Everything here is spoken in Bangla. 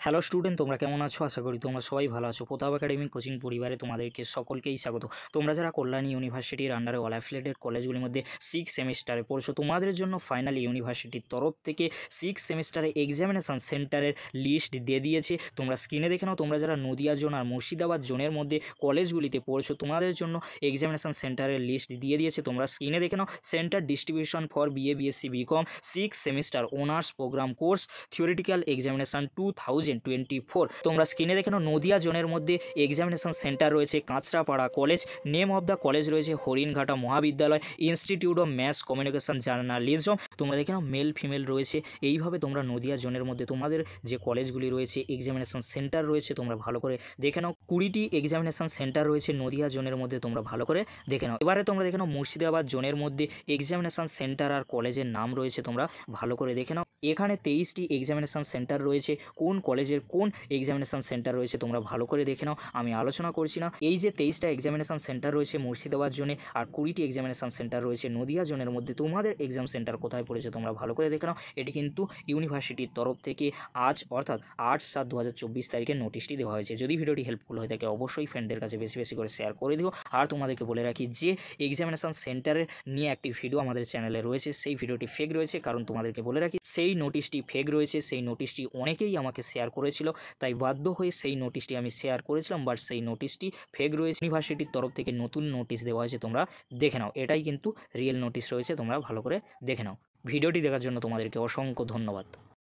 হ্যালো স্টুডেন্ট, তোমরা কেমন আছো? আশা করি তোমরা সবাই ভালো আছো। প্রতাপ একাডেমি কোচিং পরিবারে তোমাদেরকে সকলকেই স্বাগত। তোমরা যারা কল্যাণী ইউনিভার্সিটির আন্ডারে অল অ্যাফিলিয়েটেড কলেজগুলির মধ্যে 6 সেমিস্টারে পড়ছো, তোমাদের জন্য ফাইনালি ইউনিভার্সিটির তরফ থেকে 6 সেমিস্টারে এক্সামিনেশান সেন্টারের লিস্ট দিয়ে দিয়েছে। তোমরা স্ক্রিনে দেখে নাও, তোমরা যারা নদিয়া জোন আর মুর্শিদাবাদ জোনের মধ্যে কলেজগুলিতে পড়ছো, তোমাদের জন্য এক্সামিনেশান সেন্টারের লিস্ট দিয়ে দিয়েছে। তোমরা স্ক্রিনে দেখে নাও, centre distribution for BA BSc BCom 6 semester honours programme course theoretical examination 2024। তোমরা স্ক্রিনে দেখে নাও, নদিয়া জোনের মধ্যে এক্সামিনেশন সেন্টার রয়েছে Kanchrapara college, name of the college রয়েছে Haringhata Mahavidyalaya, institute of mass communication journalism. তোমরা দেখে নাও মেল ফিমেল রয়েছে। এইভাবে তোমরা নদিয়া জোনের মধ্যে তোমাদের যে কলেজগুলি রয়েছে এক্সামিনেশন সেন্টার রয়েছে তোমরা ভালো করে দেখে নাও। 20টি এক্সামিনেশন সেন্টার রয়েছে নদিয়া জোনের মধ্যে, তোমরা ভালো করে দেখে নাও। এবারে তোমরা দেখে নাও মুর্শিদাবাদ জোনের মধ্যে এক্সামিনেশন সেন্টার আর কলেজের নাম রয়েছে, তোমরা ভালো করে দেখে নাও। এখানে 23টি এক্সামিনেশন সেন্টার রয়েছে। কোন কলেজের কোন এক্সামিনেশন সেন্টার রয়েছে তোমরা ভালো করে দেখে নাও, আমি আলোচনা করছি না। এই যে 23টা এক্সামিনেশন সেন্টার রয়েছে মুর্শিদাবাদ জোনে আর 20টি এক্সামিনেশন সেন্টার রয়েছে নদিয়া জোনের মধ্যে, তোমাদের এক্সাম সেন্টার কোথায় পড়েছে তোমরা ভালো করে দেখে নাও। এটি কিন্তু ইউনিভার্সিটির তরফ থেকে আজ অর্থাৎ 8/7/2024 তারিখে নোটিশটি দেওয়া হয়েছে। যদি ভিডিওটি হেল্পফুল হয়ে থাকে অবশ্যই ফ্রেন্ডদের কাছে বেশি বেশি করে শেয়ার করে দিও। আর তোমাদেরকে বলে রাখি যে এক্সামিনেশন সেন্টারের নিয়ে একটি ভিডিও আমাদের চ্যানেলে রয়েছে, সেই ভিডিওটি ফেক রয়েছে। কারণ তোমাদেরকে বলে রাখি সেই নোটিশটি ফেক রয়েছে, সেই নোটিশটি অনেকেই আমাকে শেয়ার করেছিল, তাই বাধ্য হয়ে সেই নোটিশটি আমি শেয়ার করেছিলাম। বাট সেই নোটিশটি ফেক রয়েছে। ইউনিভার্সিটির তরফ থেকে নতুন নোটিশ দেওয়া হয়েছে, তোমরা দেখে নাও। এটাই কিন্তু রিয়েল নোটিশ রয়েছে, তোমরা ভালো করে দেখে নাও। ভিডিওটি দেখার জন্য তোমাদেরকে অসংখ্য ধন্যবাদ।